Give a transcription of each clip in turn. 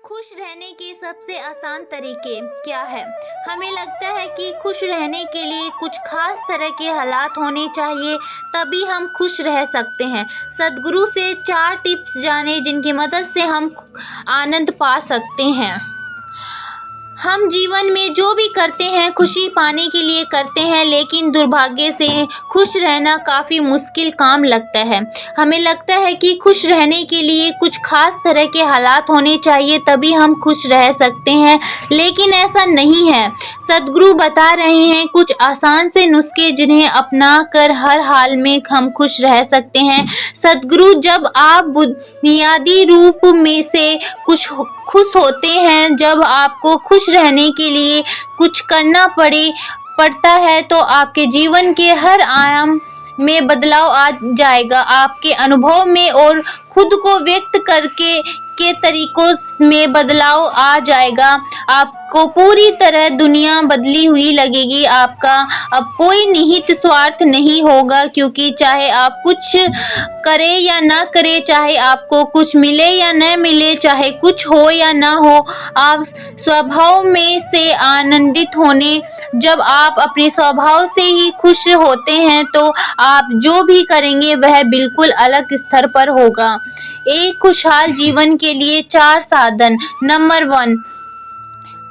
खुश रहने के सबसे आसान तरीके क्या है? हमें लगता है कि खुश रहने के लिए कुछ खास तरह के हालात होने चाहिए, तभी हम खुश रह सकते हैं। सद्गुरु से 4 टिप्स जानें जिनकी मदद से हम आनंद पा सकते हैं। हम जीवन में जो भी करते हैं खुशी पाने के लिए करते हैं, लेकिन दुर्भाग्य से खुश रहना काफ़ी मुश्किल काम लगता है। हमें लगता है कि खुश रहने के लिए कुछ खास तरह के हालात होने चाहिए, तभी हम खुश रह सकते हैं, लेकिन ऐसा नहीं है। सद्गुरु बता रहे हैं कुछ आसान से नुस्खे जिन्हें अपना कर हर हाल में हम खुश रह सकते हैं। सद्गुरु, जब आप बुनियादी रूप में से खुश होते हैं, जब आपको खुश रहने के लिए कुछ करना पड़ता है, तो आपके जीवन के हर आयाम में बदलाव आ जाएगा। आपके अनुभव में और खुद को व्यक्त करके के तरीकों में बदलाव आ जाएगा। आपको पूरी तरह दुनिया बदली हुई लगेगी। आपका अब कोई निहित स्वार्थ नहीं होगा, क्योंकि चाहे आप कुछ करें या ना करें, चाहे आपको कुछ मिले या न मिले, चाहे कुछ हो या ना हो, आप स्वभाव में से आनंदित होने। जब आप अपने स्वभाव से ही खुश होते हैं, तो आप जो भी करेंगे वह बिल्कुल अलग स्तर पर होगा। एक खुशहाल जीवन के लिए 4 साधन। नंबर 1,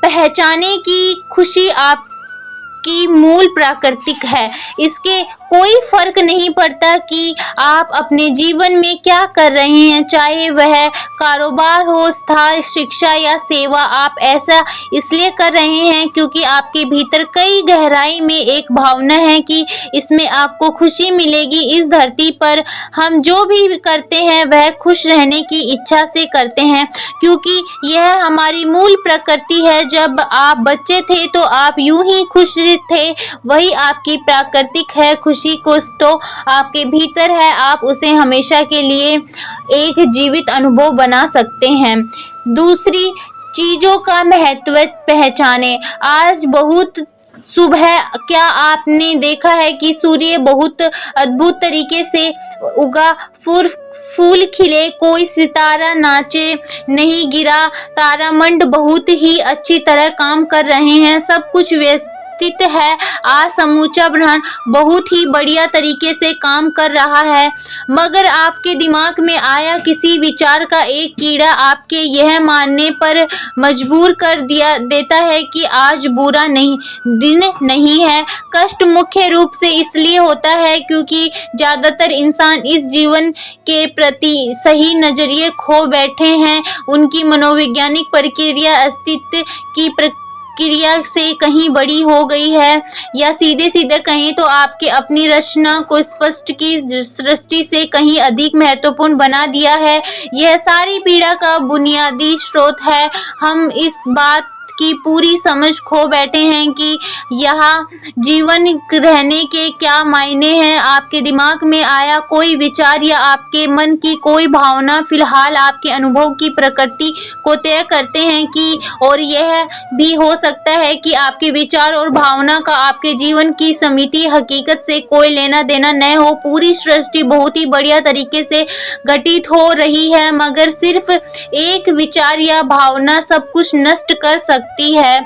पहचाने कि खुशी आपकी मूल प्राकृतिक है। इसके कोई फर्क नहीं पड़ता कि आप अपने जीवन में क्या कर रहे हैं, चाहे वह कारोबार हो, स्थायी शिक्षा या सेवा। आप ऐसा इसलिए कर रहे हैं क्योंकि आपके भीतर कई गहराई में एक भावना है कि इसमें आपको खुशी मिलेगी। इस धरती पर हम जो भी करते हैं वह खुश रहने की इच्छा से करते हैं, क्योंकि यह हमारी मूल प्रकृति है। जब आप बच्चे थे तो आप यूं ही खुश थे, वही आपकी प्राकृतिक है। खुशी को तो आपके भीतर है, आप उसे हमेशा के लिए एक जीवित अनुभव बना सकते हैं। दूसरी, चीज़ों का महत्व पहचाने। आज बहुत सुबह क्या आपने देखा है कि सूर्य बहुत अद्भुत तरीके से उगा, फूल खिले, कोई सितारा नाचे नहीं गिरा, तारामंड बहुत ही अच्छी तरह काम कर रहे हैं, सब कुछ व्यवस्थित है। आज समूचा ब्रह्मांड बहुत ही बढ़िया तरीके से काम कर रहा है, मगर आपके दिमाग में आया किसी विचार का एक कीड़ा आपके यह मानने पर मजबूर कर देता है कि आज बुरा दिन नहीं है। कष्ट मुख्य रूप से इसलिए होता है क्योंकि ज़्यादातर इंसान इस जीवन के प्रति सही नजरिए खो बैठे हैं। उनकी मनोवैज्ञानिक प्रक्रिया अस्तित्व की क्रिया से कहीं बड़ी हो गई है, या सीधे कहें तो आपके अपनी रचना को स्पष्ट की दृष्टि से कहीं अधिक महत्वपूर्ण बना दिया है। यह सारी पीड़ा का बुनियादी स्रोत है। हम इस बात की पूरी समझ खो बैठे हैं कि यहाँ जीवन रहने के क्या मायने हैं। आपके दिमाग में आया कोई विचार या आपके मन की कोई भावना फिलहाल आपके अनुभव की प्रकृति को तय करते हैं कि, और यह भी हो सकता है कि आपके विचार और भावना का आपके जीवन की समिति हकीकत से कोई लेना देना न हो। पूरी सृष्टि बहुत ही बढ़िया तरीके से घटित हो रही है, मगर सिर्फ एक विचार या भावना सब कुछ नष्ट कर सकती है।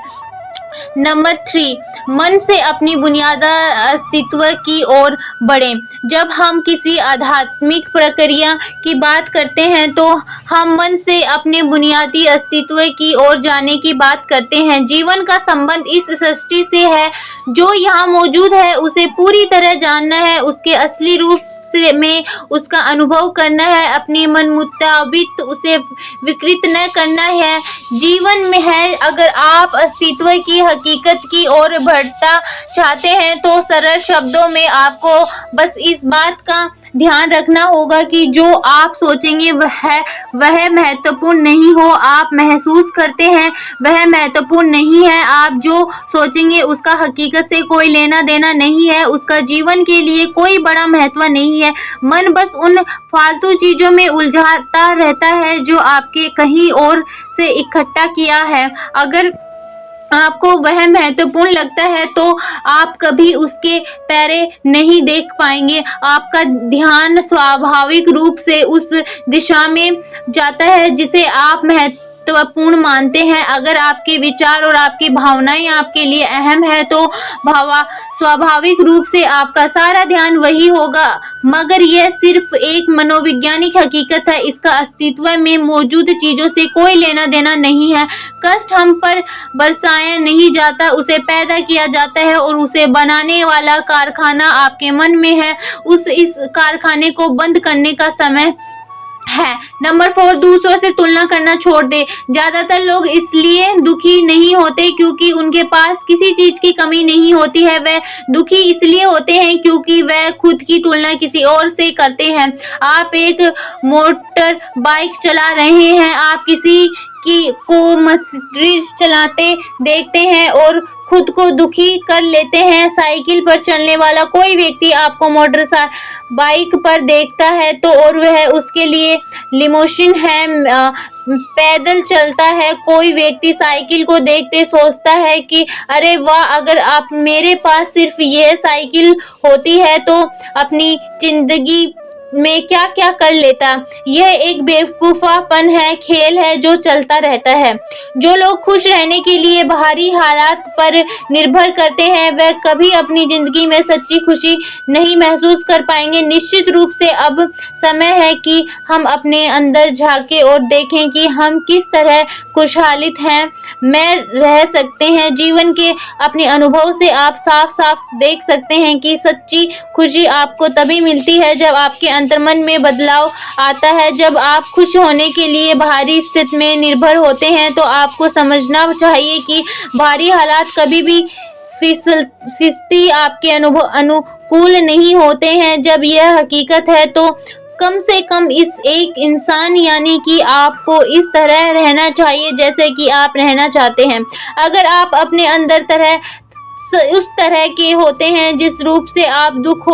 नंबर 3, मन से अपनी बुनियादी अस्तित्व की ओर बढ़ें। जब हम किसी आध्यात्मिक प्रक्रिया की बात करते हैं तो हम मन से अपने बुनियादी अस्तित्व की ओर जाने की बात करते हैं। जीवन का संबंध इस सृष्टि से है जो यहाँ मौजूद है, उसे पूरी तरह जानना है, उसके असली रूप में उसका अनुभव करना है, अपने मन मुताबिक उसे विकृत न करना है। जीवन में है, अगर आप अस्तित्व की हकीकत की ओर बढ़ना चाहते हैं तो सरल शब्दों में आपको बस इस बात का ध्यान रखना होगा कि जो आप सोचेंगे वह महत्वपूर्ण नहीं हो। आप महसूस करते हैं वह महत्वपूर्ण नहीं है। आप जो सोचेंगे उसका हकीकत से कोई लेना देना नहीं है, उसका जीवन के लिए कोई बड़ा महत्व नहीं है। मन बस उन फालतू चीज़ों में उलझाता रहता है जो आपके कहीं और से इकट्ठा किया है। अगर आपको वह महत्वपूर्ण लगता है तो आप कभी उसके पैरे नहीं देख पाएंगे। आपका ध्यान स्वाभाविक रूप से उस दिशा में जाता है जिसे आप महत्व महत्वपूर्ण मानते हैं। अगर आपके विचार और आपकी भावनाएं आपके लिए अहम है तो स्वाभाविक रूप से आपका सारा ध्यान वही होगा। मगर यह सिर्फ एक मनोवैज्ञानिक हकीकत है, इसका अस्तित्व में मौजूद चीजों से कोई लेना देना नहीं है। कष्ट हम पर बरसाया नहीं जाता, उसे पैदा किया जाता है और उसे बनाने वाला कारखाना आपके मन में है। इस कारखाने को बंद करने का समय है। नंबर 4, दूसरों से तुलना करना छोड़ दे। ज्यादातर लोग इसलिए दुखी नहीं होते क्योंकि उनके पास किसी चीज की कमी नहीं होती है, वह दुखी इसलिए होते हैं क्योंकि वह खुद की तुलना किसी और से करते हैं। आप एक मोटर बाइक चला रहे हैं, आप किसी को मर्सिडीज चलाते देखते हैं और खुद को दुखी कर लेते हैं। साइकिल पर चलने वाला कोई व्यक्ति आपको मोटर बाइक पर देखता है तो और वह उसके लिए लिमोसिन है, पैदल चलता है। कोई व्यक्ति साइकिल को देखते सोचता है कि अरे वाह, अगर आप मेरे पास सिर्फ यह साइकिल होती है तो अपनी जिंदगी में क्या क्या कर लेता। यह एक बेवकूफापन है, खेल है जो चलता रहता है। जो लोग खुश रहने के लिए बाहरी हालात पर निर्भर करते हैं वह कभी अपनी जिंदगी में सच्ची खुशी नहीं महसूस कर पाएंगे। निश्चित रूप से अब समय है कि हम अपने अंदर झांकें और देखें कि हम किस तरह खुशहालित हैं में रह सकते हैं। जीवन के अपने अनुभव से आप साफ साफ देख सकते हैं कि सच्ची खुशी आपको तभी मिलती है जब आपके अंतर्मन में बदलाव आता है। जब आप खुश होने के लिए बाहरी स्थिति में निर्भर होते हैं तो आपको समझना चाहिए कि बाहरी हालात कभी भी फिस्ती आपके अनुकूल नहीं होते हैं। जब यह हकीकत है तो कम से कम इस एक इंसान यानी कि आपको इस तरह रहना चाहिए जैसे कि आप रहना चाहते हैं। अगर आप अपने अंदर उस तरह के होते हैं जिस रूप से आप दुख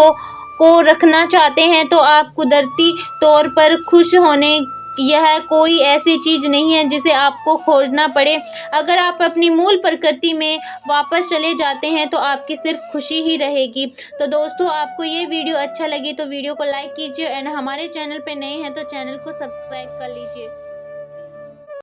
को रखना चाहते हैं तो आप कुदरती तौर पर खुश होने यह कोई ऐसी चीज नहीं है जिसे आपको खोजना पड़े। अगर आप अपनी मूल प्रकृति में वापस चले जाते हैं तो आपकी सिर्फ खुशी ही रहेगी। तो दोस्तों, आपको ये वीडियो अच्छा लगी तो वीडियो को लाइक कीजिए एंड हमारे चैनल पे नए हैं तो चैनल को सब्सक्राइब कर लीजिए।